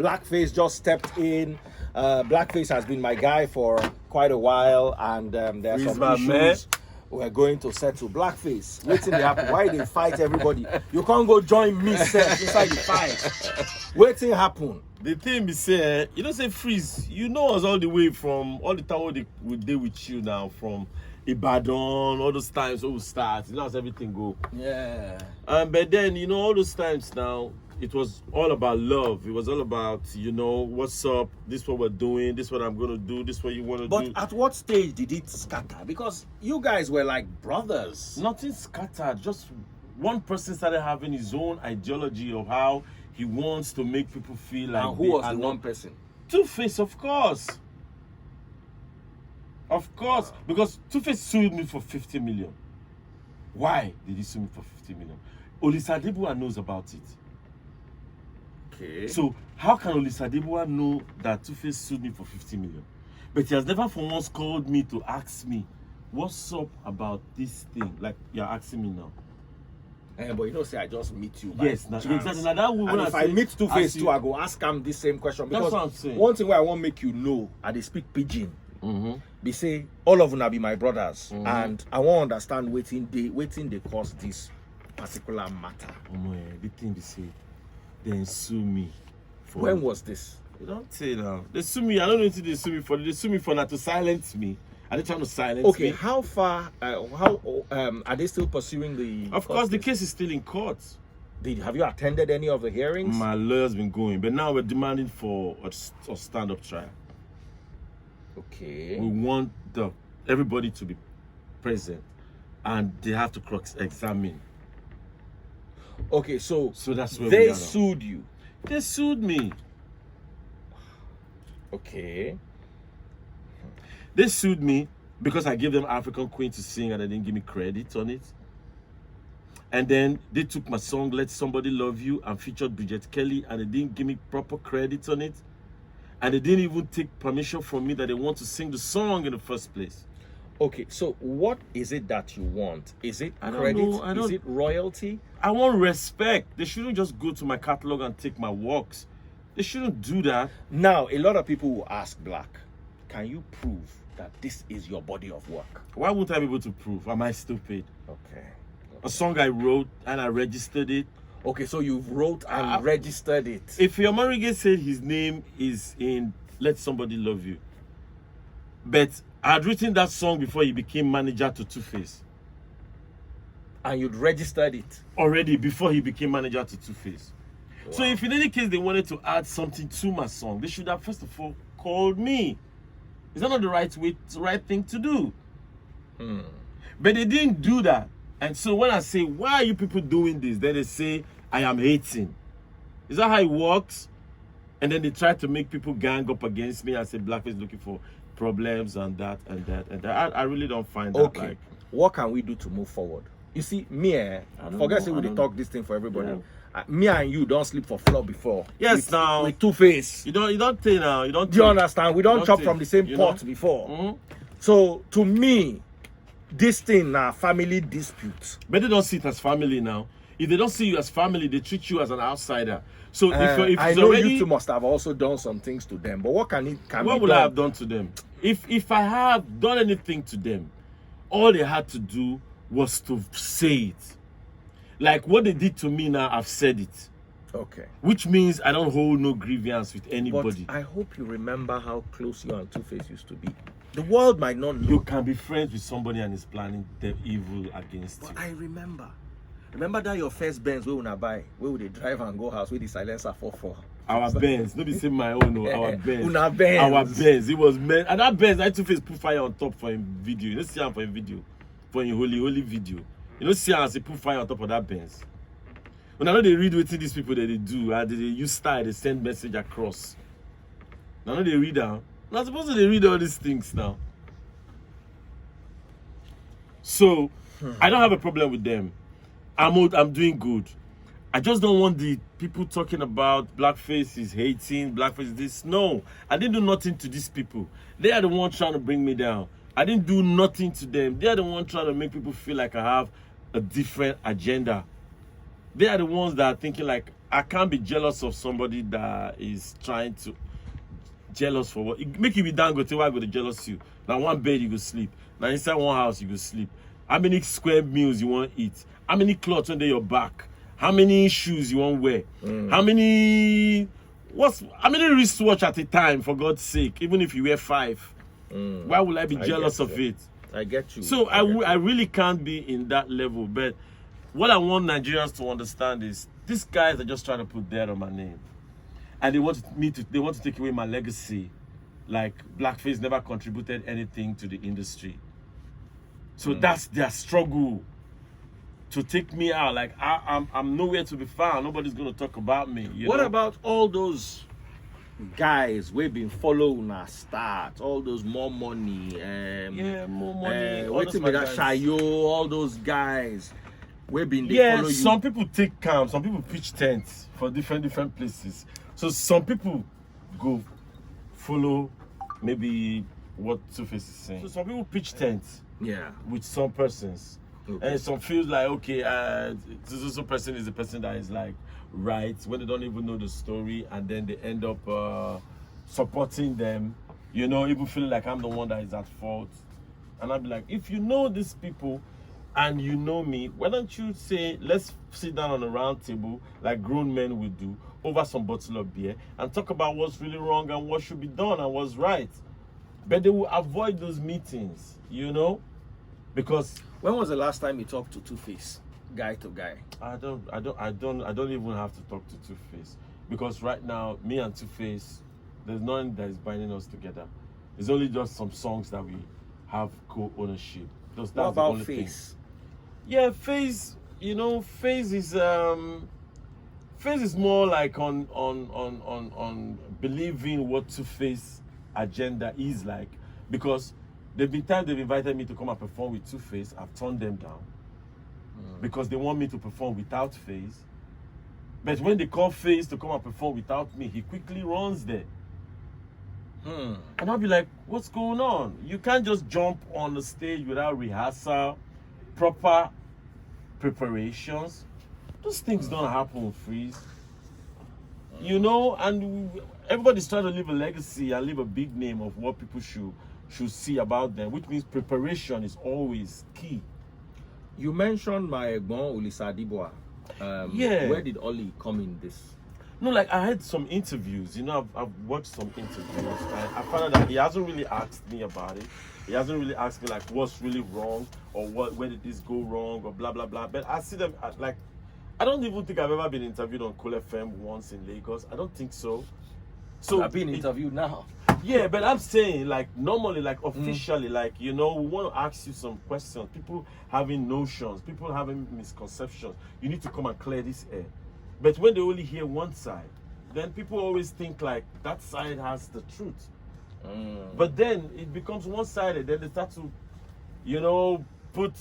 Blackface just stepped in. Blackface has been my guy for quite a while, and there are some issues. We're going to settle. Blackface. Waiting to happen. Why they fight everybody? You can't go join me, sir, inside the fight. Waiting happen. The thing be say, you don't say Freeze. You know us all the way from all the time we deal with you now, from Ibadan, all those times we start. You know how everything go. Yeah. But then, you know, all those times now, it was all about love. It was all about, you know, what's up, this is what we're doing, this is what I'm going to do, this is what you want to do. But at what stage did it scatter? Because you guys were like brothers. Nothing scattered. Just one person started having his own ideology of how he wants to make people feel like. And who was the one person? Two-Face, of course. Of course. Because Two-Face sued me for 50 million. Why did he sue me for 50 million? Olisa Adebua knows about it. Okay. So how can Olisa Adebua know that Two-Face sued me for 50 million? But he has never for once called me to ask me, what's up about this thing? Like you're asking me now. But you don't say I just meet you. Yes, exactly. Now that and if I meet Two-Face too, I go ask him this same question. Because that's what I'm saying. One thing where I want to make you know, I they speak pidgin. They say all of them be my brothers, and I want to understand waiting they cause this particular matter. The thing they say, they sue me. For when was this? You don't say now. They sue me. I don't know what they sue me for. They sue me for not to silence me. Are they trying to silence me? Okay, how far? Are they still pursuing the? Of course, the case is still in court. Have you attended any of the hearings? My lawyer's been going, but now we're demanding for a stand-up trial. Okay. We want everybody to be present, and they have to cross-examine. Okay, so that's where they sued you. They sued me. Okay. They sued me because I gave them African Queen to sing and they didn't give me credit on it. And then they took my song Let Somebody Love You and featured Bridget Kelly and they didn't give me proper credit on it. And they didn't even take permission from me that they want to sing the song in the first place. Okay, so what is it that you want? Is it credit? Is it royalty? I want respect. They shouldn't just go to my catalog and take my works. They shouldn't do that. Now, a lot of people will ask Black, can you prove that this is your body of work? Why won't I be able to prove? Am I stupid? Okay. A song I wrote and I registered it. Okay, so you wrote and registered it. If your Marige said his name is in Let Somebody Love You, but I had written that song before he became manager to Two-Face. And you'd registered it? Already, before he became manager to Two-Face. Wow. So if in any case they wanted to add something to my song, they should have first of all called me. Is that not the right thing to do? But they didn't do that. And so when I say, why are you people doing this? Then they say, I am hating. Is that how it works? And then they try to make people gang up against me and say Blackface looking for problems and that and that and that. I really don't find that. Okay. Like, what can we do to move forward? You see, me, forget say we talk this thing for everybody. Yeah. Me and you don't sleep for floor before. Yes, now with Two-Face. You don't say now. You don't. Do you understand? We don't chop from the same pot before. So to me, this thing now family dispute. But they don't see it as family now. If they don't see you as family, they treat you as an outsider. So if I know you two must have also done some things to them. But what what would I have done to them? If I have done anything to them, all they had to do was to say it. Like what they did to me now, I've said it. Okay. Which means I don't hold no grievance with anybody. But I hope you remember how close you and Two-Face used to be. The world might not know. You can be friends with somebody and is planning the evil against you. I remember. Remember that your first Benz where una buy, where would they drive and go house with the silencer for? Our Benz, not be saying my own, no, our Benz. Una Benz. Our Benz. It was meant, and that Benz, I Two-Face put fire on top for him video. You don't see him for a video, for a holy video. You don't see him as he put fire on top of that Benz. When I know they read what these people that they do, they use style, they send message across. Now know they read out. Not supposed to they read all these things now. So I don't have a problem with them. I'm doing good. I just don't want the people talking about Blackface is hating, Blackface is this. No, I didn't do nothing to these people. They are the ones trying to bring me down. I didn't do nothing to them. They are the ones trying to make people feel like I have a different agenda. They are the ones that are thinking like I can't be jealous of somebody that is trying to jealous for what. It make you be down go to why go to jealous you. Now one bed you go sleep. Now inside one house you go sleep. How many square meals you want to eat? How many clothes under your back? How many shoes you want to wear? How many wristwatch at a time, for God's sake, even if you wear 5? Why would I be jealous of it? I get you. So I really can't be in that level. But what I want Nigerians to understand is these guys are just trying to put dirt on my name. And they want to take away my legacy. Like Blackface never contributed anything to the industry. So that's their struggle to take me out. Like I'm nowhere to be found. Nobody's gonna talk about me. What know? about all those guys we've been following our start? All those more money, more money. waiting with that Shayo, all those guys we've been follow you. Some people take camp, some people pitch tents for different places. So some people go follow maybe what Two-Face is saying. So some people pitch tents with some persons. Okay. And some feels like, okay, this person is the person that is like right when they don't even know the story, and then they end up supporting them, you know, even feeling like I'm the one that is at fault. And I'll be like, if you know these people and you know me, why don't you say, let's sit down on a round table like grown men would do over some bottle of beer and talk about what's really wrong and what should be done and what's right. But they will avoid those meetings, you know, because when was the last time you talked to Two-Face, guy to guy? I don't even have to talk to Two-Face, because right now me and Two-Face, there's nothing that is binding us together. It's only just some songs that we have co-ownership. That's what about the only Faze? Thing. Yeah, Faze. You know, Faze is more like on believing what Two-Face agenda is like, because there've been times they've invited me to come and perform with Two-Face. I've turned them down because they want me to perform without Faze. But when they call Faze to come and perform without me, he quickly runs there. And I'll be like, what's going on? You can't just jump on the stage without rehearsal, proper preparations. Those things don't happen with Freeze. You know, and everybody's trying to leave a legacy and leave a big name of what people should see about them, which means preparation is always key. You mentioned my Egbon Olisa Adibwa. Where did Oli come in this? No, like I had some interviews, you know, I've watched some interviews. I found out that he hasn't really asked me about it. He hasn't really asked me like what's really wrong or where did this go wrong or blah blah blah. But I see them like, I don't even think I've ever been interviewed on CoolFM once in Lagos. I don't think so. So I've been interviewed now. Yeah, but I'm saying like normally, like officially, like, you know, we want to ask you some questions. People having notions, people having misconceptions. You need to come and clear this air. But when they only hear one side, then people always think like that side has the truth. But then it becomes one-sided. Then they start to, you know, put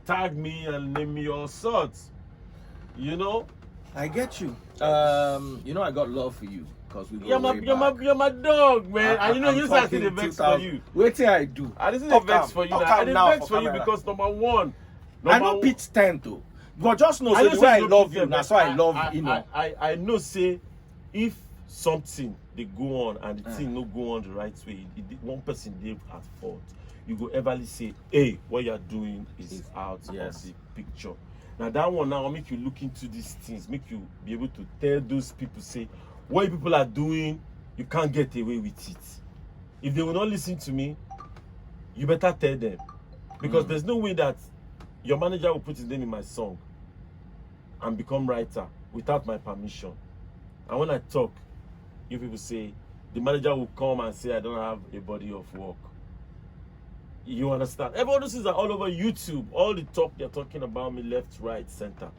tag me and name me all sorts. You know. I get you. You know, I got love for you because we go you're my dog, man. And you know, you started the vex for you. Wait till I do. I didn't the vex for you. I didn't vex for you because number one. I know pitch 10 too. But just know, so the way I love you, that's why I love you know. I know, say, if something they go on and the thing no go on the right way, one person they at fault, you go everly say, hey, what you're doing is out of the picture. Now that one now will make you look into these things, make you be able to tell those people, say, what people are doing, you can't get away with it. If they will not listen to me, you better tell them. Because there's no way that your manager will put his name in my song and become writer without my permission. And when I talk, you people say, the manager will come and say I don't have a body of work. You understand? All those things are all over YouTube. All the talk they're talking about me left, right, center.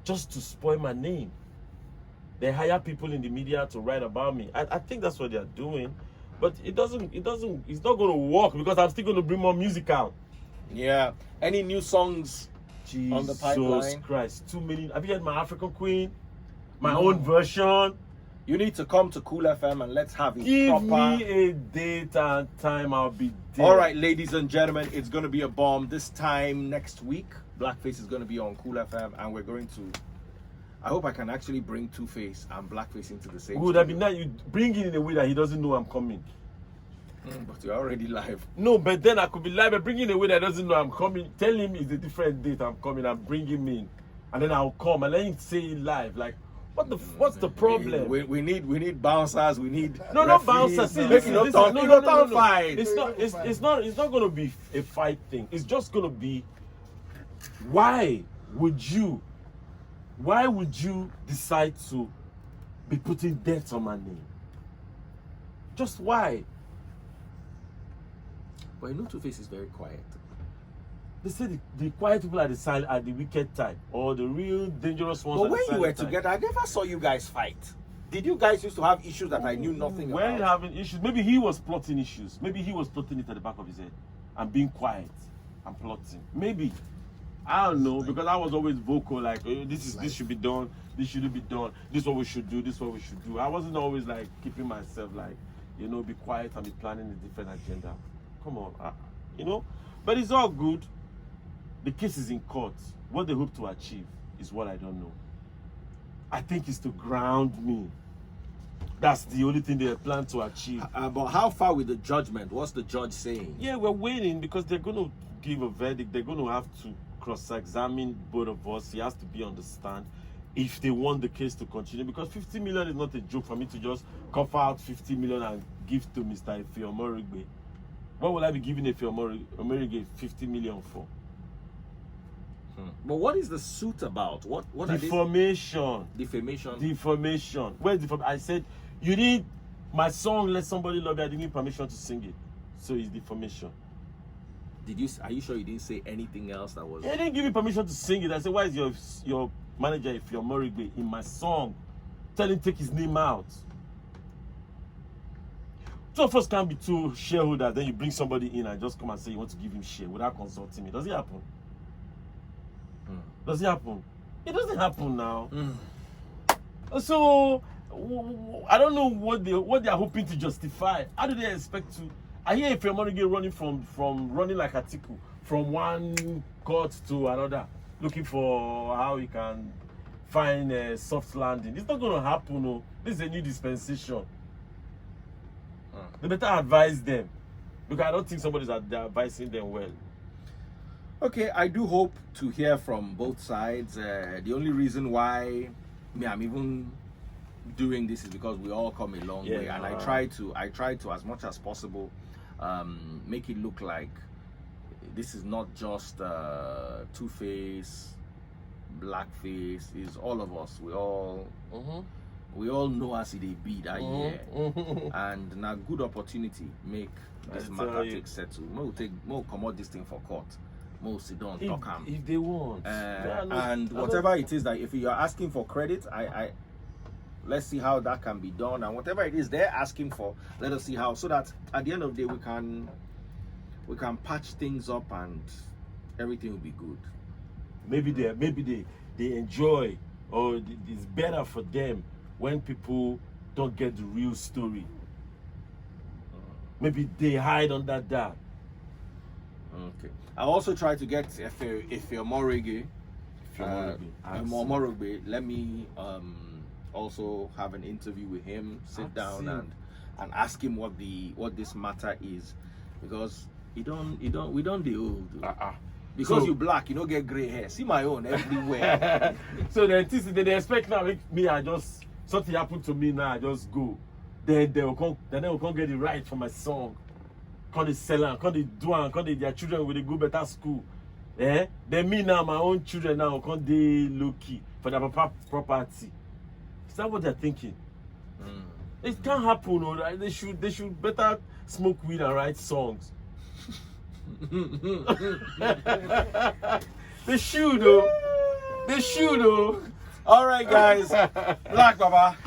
Just to spoil my name. They hire people in the media to write about me. I think that's what they're doing. But it's not going to work because I'm still going to bring more music out. Yeah. Any new songs on the pipeline? Jesus Christ. 2 million. Have you heard my African Queen? My own version? You need to come to CoolFM and let's have it Give me a date and time, I'll be there. All right, ladies and gentlemen, it's going to be a bomb. This time next week, Blackface is going to be on CoolFM and we're going to I hope I can actually bring Two-Face and Blackface into the same. Would that be nice? You bring it in a way that he doesn't know I'm coming. But you're already live. No, but then I could be live and bring in a way that doesn't know I'm coming. Tell him it's a different date I'm coming and bring him in. And then I'll come and let him say it live. Like, what's the problem? We need bouncers, we need not bouncers. See, listen, no. Fight. It's not gonna be a fight thing. It's just gonna be why would you decide to be putting death on my name? Just why? But you know Two-Face is very quiet. They say the quiet people are the wicked type, or the real dangerous ones. But when you were together, I never saw you guys fight. Did you guys used to have issues that I knew nothing about? When having issues, maybe he was plotting issues. Maybe he was plotting it at the back of his head and being quiet and plotting. Maybe. I don't know, because I was always vocal, like this should be done, this shouldn't be done, this is what we should do, this is what we should do. I wasn't always like keeping myself like, be quiet and be planning a different agenda. Come on, but it's all good. The case is in court. What they hope to achieve is what I don't know. I think it's to ground me. That's the only thing they plan to achieve. But how far with the judgment? What's the judge saying? Yeah, we're waiting because they're going to give a verdict. They're going to have to cross-examine both of us. He has to be on the stand if they want the case to continue, because 50 million is not a joke for me to just cough out 50 million and give to Mr. Ifeomorigbe. What will I be giving Ifeomorigbe 50 million for? But what is the suit about? What defamation? Defamation. Where's defamation? I said you need my song. Let somebody love it. I didn't give permission to sing it, so it's defamation. Are you sure you didn't say anything else that was? He didn't give me permission to sing it. I said, why is your manager Ifeomorigbe in my song? Tell him take his name out. Two of us can't be two shareholders. Then you bring somebody in and just come and say you want to give him share without consulting me. Does it happen? Does it happen? It doesn't happen now. So I don't know what they are hoping to justify. How do they expect to? I hear Ifeomorigbe running from running like Atiku from one court to another, looking for how he can find a soft landing. It's not going to happen. No, this is a new dispensation. They better advise them, because I don't think somebody's advising them well. Okay, I do hope to hear from both sides. The only reason why I'm even doing this is because we all come a long way, and I try to as much as possible make it look like this is not just Two-Face, Blackface. It's all of us. We all know as it be that year, and now good opportunity make this matter take settle. More come out this thing for court. Most don't talk if they want. And whatever it is that if you are asking for credit, I let's see how that can be done, and whatever it is they're asking for, let us see how, so that at the end of the day we can patch things up and everything will be good. Maybe they enjoy, or it's better for them when people don't get the real story. Maybe they hide under that. Okay. I also try to get Ifeomorigbe. Let me also have an interview with him, sit down and ask him what this matter is, because we don't the old. Because so, you black, you don't get gray hair. See my own everywhere. So they expect now me, I just something happened to me now, I just go. Then they will come get it right for my song. Can they sell and can they do and can their children will go better school? Then me now, my own children now can they low key for their property. Is that what they're thinking? It can't happen, right? They should better smoke weed and write songs. They should though. All right, guys. Black Baba.